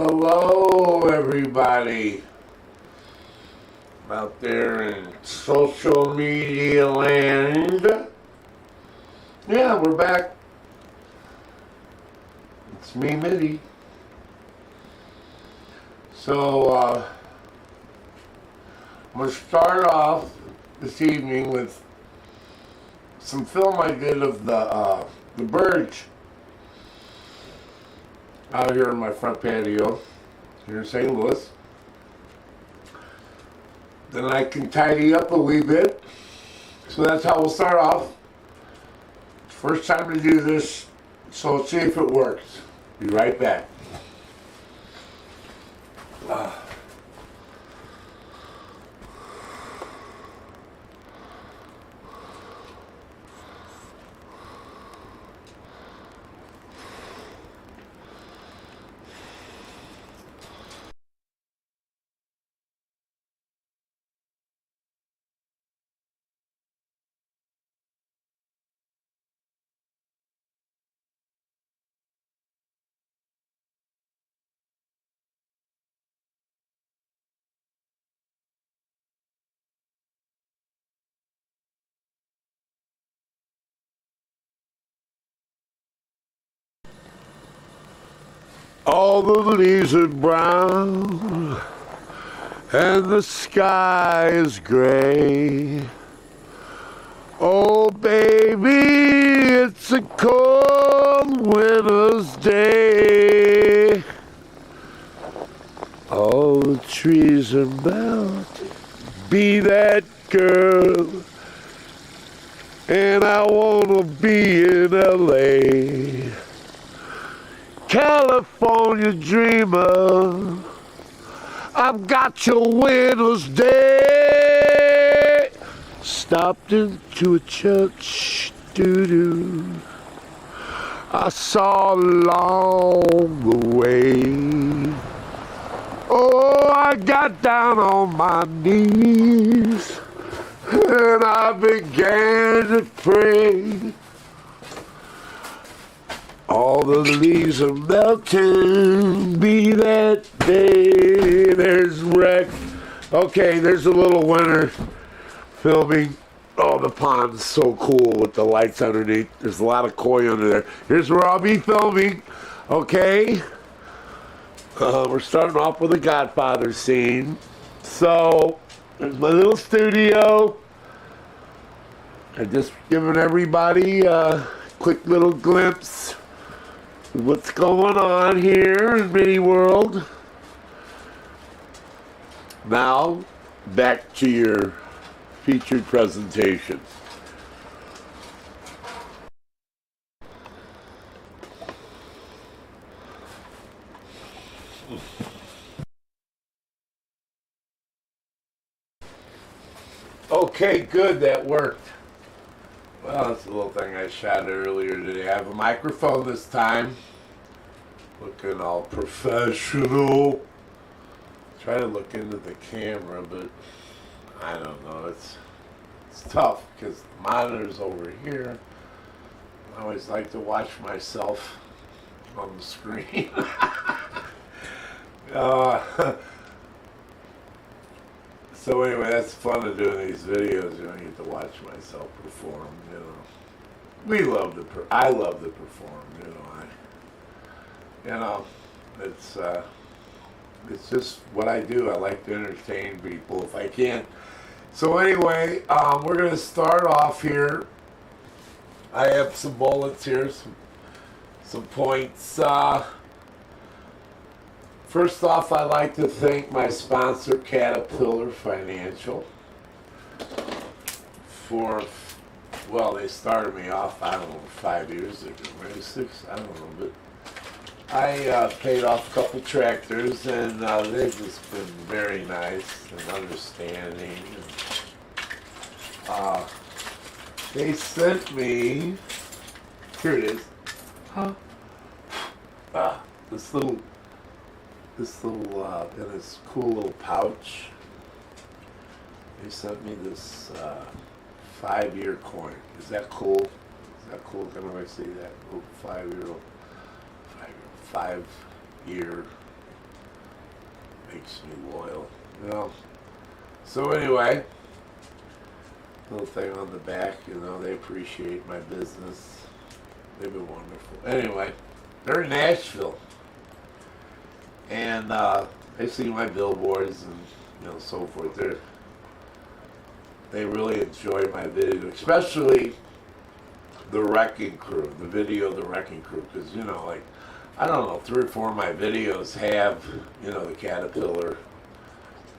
Hello, everybody out there in social media land. Yeah, we're back. It's me, Middy. So, I'm going to start off this evening with some film I did of the birds out here in my front patio here in St. Louis. Then I can tidy up a wee bit. So that's how we'll start off. First time to do this, so let's see if it works. Be right back. All the leaves are brown and the sky is gray. Oh baby, it's a cold winter's day. All the trees are melting. Be that girl, and I wanna be in LA. California dreamer, I've got your winter's day. Stopped into a church, doo-doo, I saw along the way. Oh, I got down on my knees and I began to pray. All the leaves are melting, be that day. There's wreck. Okay, there's a little winter filming. Oh, the pond's so cool with the lights underneath. There's a lot of koi under there. Here's where I'll be filming. Okay. We're starting off with a Godfather scene. So, there's my little studio. I'm just giving everybody a quick little glimpse what's going on here in Middy World. Now, back to your featured presentation. Okay, good, that worked. Well, that's a little thing I shot earlier today. I have a microphone this time. Looking all professional. Try to look into the camera, but I don't know. It's tough because the monitor's over here. I always like to watch myself on the screen. So anyway, that's fun of doing these videos. You know, I get to watch myself perform. You know, I love to perform. It's just what I do. I like to entertain people if I can. So anyway, we're going to start off here. I have some bullets here, some points. First off, I'd like to thank my sponsor, Caterpillar Financial, for, well, they started me off, I don't know, 5 years ago, maybe 6, I don't know, but I paid off a couple tractors, and they've just been very nice and understanding. And, they sent me, here it is, this little in this cool little pouch. They sent me this 5-year coin. Is that cool? Is that cool? Can everybody see that? Little 5-year makes me loyal. You know. So anyway, little thing on the back. You know, they appreciate my business. They've been wonderful. Anyway, they're in Nashville, and they see my billboards and so forth. They really enjoy my video, especially the Wrecking Crew, the video of the Wrecking Crew, because like I don't know, 3 or 4 of my videos have the Caterpillar,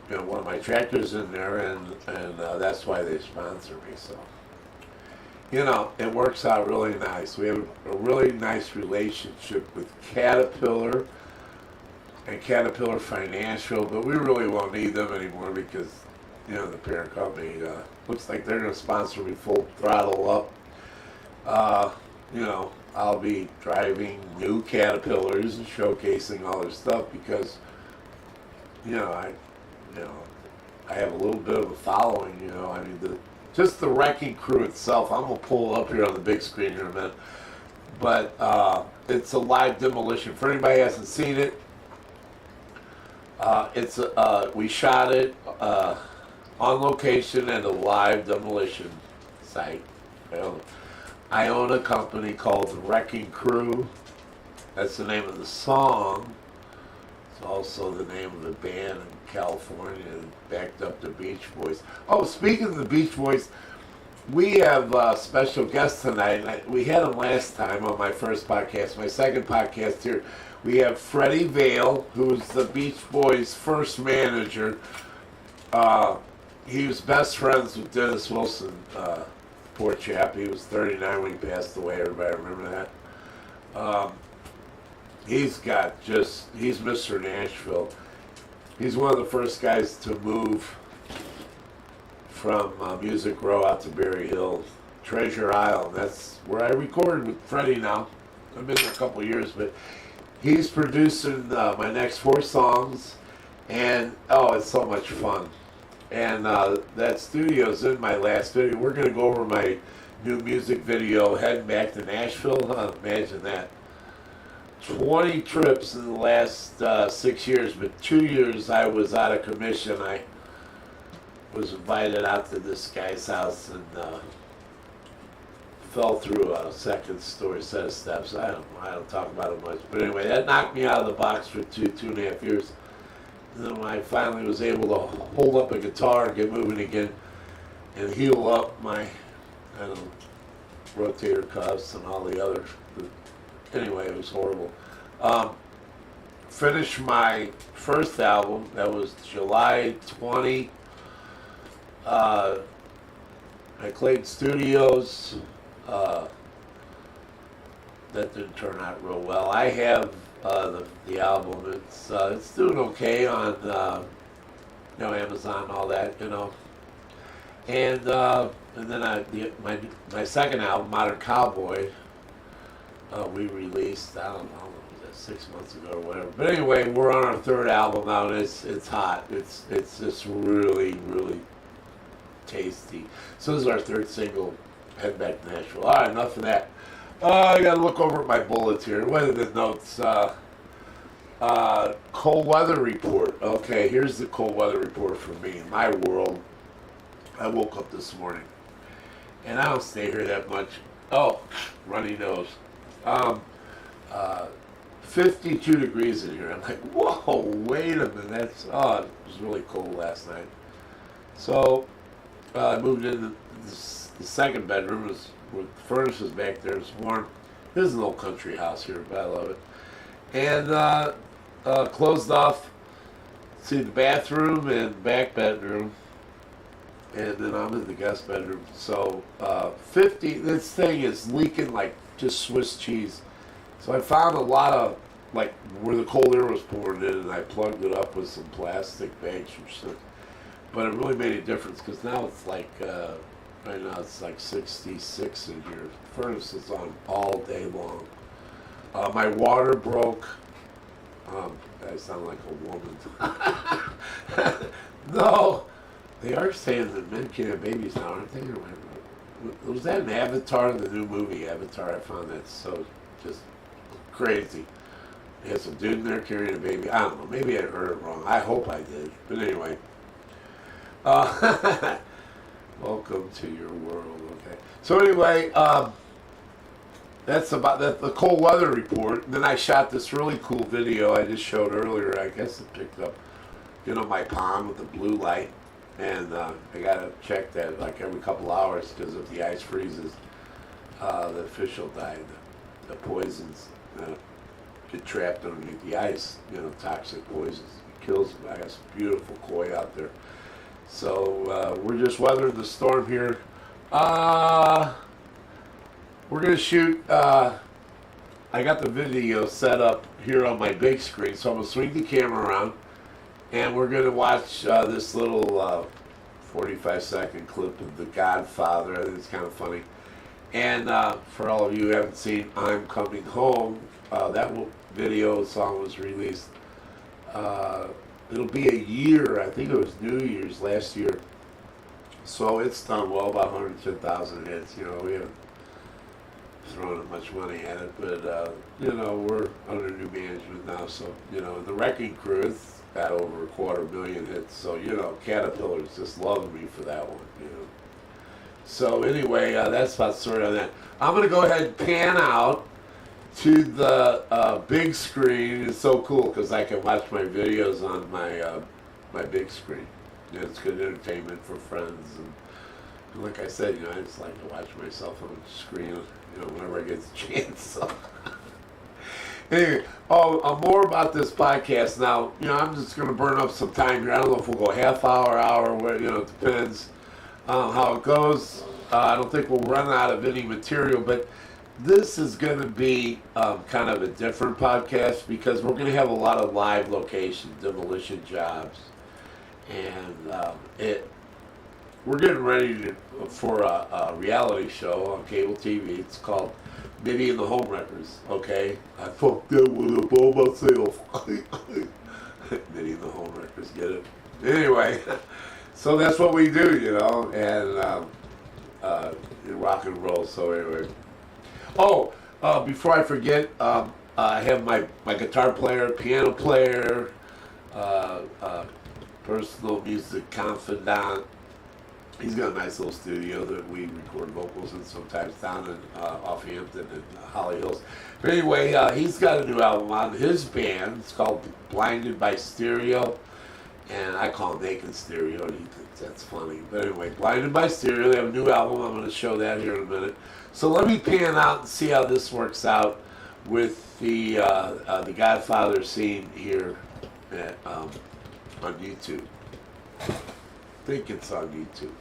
one of my tractors in there, and that's why they sponsor me. So it works out really nice. We have a really nice relationship with Caterpillar and Caterpillar Financial, but we really won't need them anymore because the parent company looks like they're going to sponsor me full throttle up. I'll be driving new Caterpillars and showcasing all their stuff because I have a little bit of a following. I mean, just the Wrecking Crew itself. I'm gonna pull it up here on the big screen here in a minute, but it's a live demolition. For anybody who hasn't seen it, we shot it on location at a live demolition site. I own a company called the Wrecking Crew. That's the name of the song. It's also the name of the band in California, backed up to Beach Boys. Oh, speaking of the Beach Boys, we have a special guest tonight. We had him last time on my first podcast. My second podcast here, we have Freddie Vale, who's the Beach Boys' first manager. He was best friends with Dennis Wilson. Poor chap, he was 39 when he passed away. Everybody remember that? He's Mr. Nashville. He's one of the first guys to move from Music Row out to Berry Hill, Treasure Island. That's where I recorded with Freddie now. I've been there a couple of years, but he's producing my next 4 songs, and it's so much fun. And that studio's in my last video. We're going to go over my new music video, heading back to Nashville. Imagine that. 20 trips in the last 6 years, but 2 years I was out of commission. I was invited out to this guy's house and fell through a second-story set of steps. I don't talk about it much. But anyway, that knocked me out of the box for 2.5 years. And then when I finally was able to hold up a guitar and get moving again and heal up my, rotator cuffs and all the other. Anyway, it was horrible. Finished my first album. That was July 20. I Clayton Studios. That didn't turn out real well. I have the album. It's doing okay on Amazon, all that, and then my second album, Modern Cowboy, we released, I don't know, was that 6 months ago or whatever. But anyway, we're on our 3rd album now, and it's hot. It's just really, really tasty. So this is our 3rd single, Head Back to Nashville. All right, enough of that. I got to look over at my bullets here. What are the notes? Cold weather report. Okay, here's the cold weather report for me. In my world, I woke up this morning, and I don't stay here that much. Oh, runny nose. 52 degrees in here. I'm like, whoa, wait a minute. It was really cold last night. So I moved into the second bedroom. With the furnace is back there. It's warm. This is a little country house here, but I love it. And closed off, see, the bathroom and back bedroom. And then I'm in the guest bedroom. So 50, this thing is leaking like just Swiss cheese. So I found a lot of, like, where the cold air was pouring in, and I plugged it up with some plastic bags or something. But it really made a difference, because now it's like, right now it's like 66 in here. The furnace is on all day long. My water broke. I sound like a woman. No, they are saying that men can't have babies now, aren't they? Was that an Avatar, the new movie Avatar? I found that so just crazy. Has a dude in there carrying a baby. I don't know. Maybe I heard it wrong. I hope I did. But anyway. Welcome to your world. Okay. So anyway, that's about that. The cold weather report. And then I shot this really cool video I just showed earlier. I guess it picked up, my pond with the blue light. And I gotta check that like every couple hours because if the ice freezes, the fish will die. The poisons get trapped underneath the ice. Toxic poisons. It kills them. I got some beautiful koi out there. So we're just weathering the storm here. We're gonna shoot. I got the video set up here on my big screen, so I'm gonna swing the camera around, and we're gonna watch this little 45-second clip of The Godfather. I think it's kind of funny. And for all of you who haven't seen I'm Coming Home, that video song was released. It'll be a year. I think it was New Year's last year. So it's done well, about 110,000 hits. We haven't thrown much money at it, but we're under new management now. So the Wrecking Crew, it's got over 250,000 hits. So Caterpillar's just loving me for that one. So anyway, that's about the story on that. I'm gonna go ahead and pan out to the big screen. It's so cool because I can watch my videos on my big screen. It's good entertainment for friends, and like I said, I just like to watch myself on the screen, whenever I get the chance. So. Anyway, more about this podcast now. I'm just going to burn up some time here. I don't know if we'll go half hour, where it depends how it goes. I don't think we'll run out of any material, but this is going to be kind of a different podcast because we're going to have a lot of live location demolition jobs, and we're getting ready for a reality show on cable TV. It's called Middy and the Homewreckers. Okay, I fucked that one up all myself. Middy and the Homewreckers, get it? Anyway, so that's what we do, and rock and roll. So anyway. Before I forget, I have my guitar player, piano player, personal music confidant. He's got a nice little studio that we record vocals in sometimes down in off Hampton and Holly Hills. But anyway, he's got a new album on his band. It's called Blinded by Stereo. And I call him Naked Stereo, and he thinks that's funny. But anyway, Blinded by Stereo, they have a new album. I'm going to show that here in a minute. So let me pan out and see how this works out with the Godfather scene here on YouTube. I think it's on YouTube.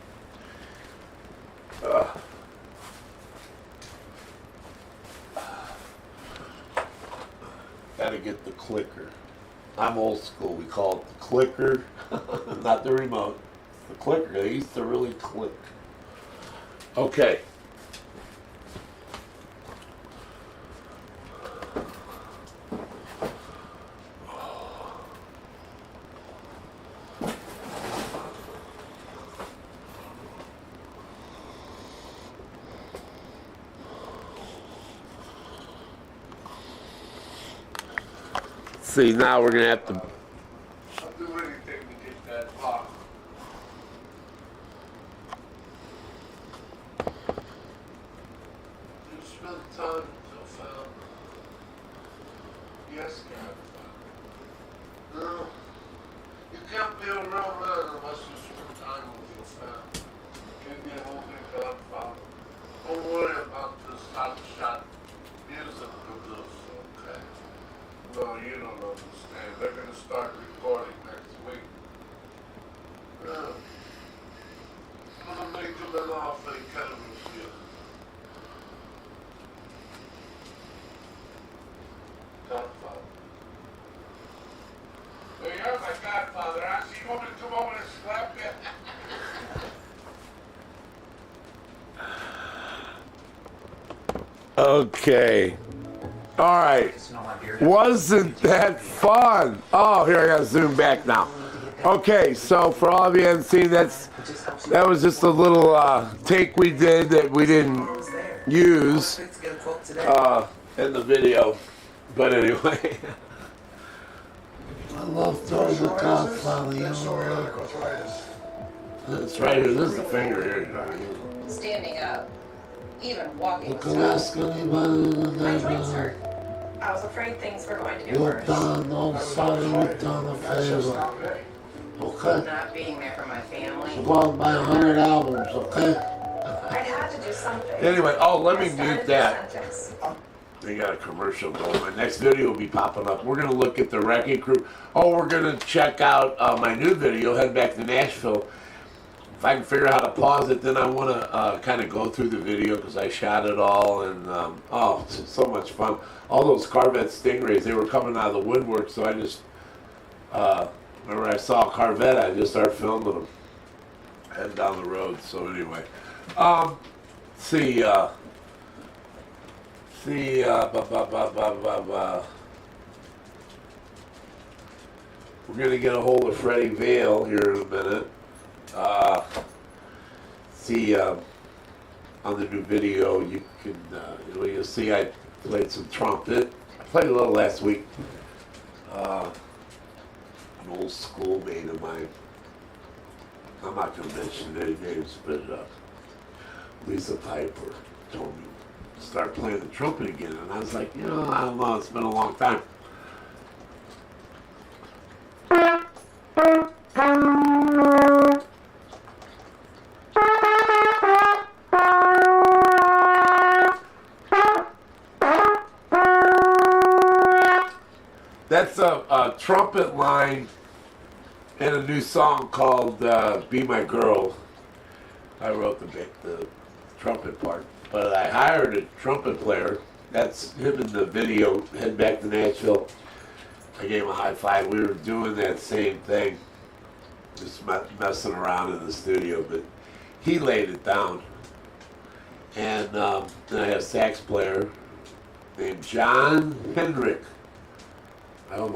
Gotta get the clicker. I'm old school. We call it the clicker, not the remote. It's the clicker. They used to really click. Okay. See, now we're going to have to... I'll do anything to get that lock. You spend time until found. Yes, God. No, you can't be a real man unless you spend time with your family. Can't be a holy Godfather. Don't worry about this hot shot music producer, okay? No, you don't understand. They're going to start recording next week. I'm going to make them an offer they can't refuse. Godfather. Hey, you're my Godfather, huh? So you want me to come over and slap you? Okay. All right. Wasn't that fun? Oh, here I gotta zoom back now. Okay, so for all of you who haven't seen, that was just a little take we did that we didn't use in the video. But anyway, I love throwing the Godfather, you know. That's right here. This is the finger here. Standing up, even walking. You can ask anybody in the My joints neighborhood. hurt. I was afraid things were going to get You've worse. done, I'm sorry, you've done a favor. Okay? Not being there for my family. So go out and buy 100 albums, okay? I had to do something. Anyway, let me I started mute the that. sentence. They got a commercial going. My next video will be popping up. We're going to look at the Wrecking Crew. We're going to check out my new video, Head Back to Nashville. If I can figure out how to pause it, then I want to kind of go through the video because I shot it all. And, it's so much fun. All those Corvette Stingrays, they were coming out of the woodwork. So I just, whenever I saw a Corvette, I just started filming them. Heading down the road. So anyway, we're going to get a hold of Freddie Vale here in a minute. On the new video, you can, you'll see I played some trumpet. I played a little last week. An old schoolmate of mine. I'm not going to mention any names, but Lisa Piper told me to start playing the trumpet again. And I was like, I don't know, it's been a long time. That's a trumpet line in a new song called Be My Girl. I wrote the trumpet part, but I hired a trumpet player. That's him in the video, Head Back to Nashville. I gave him a high five. We were doing that same thing, just messing around in the studio, but he laid it down. And then I had a sax player named John Hendrick. I don't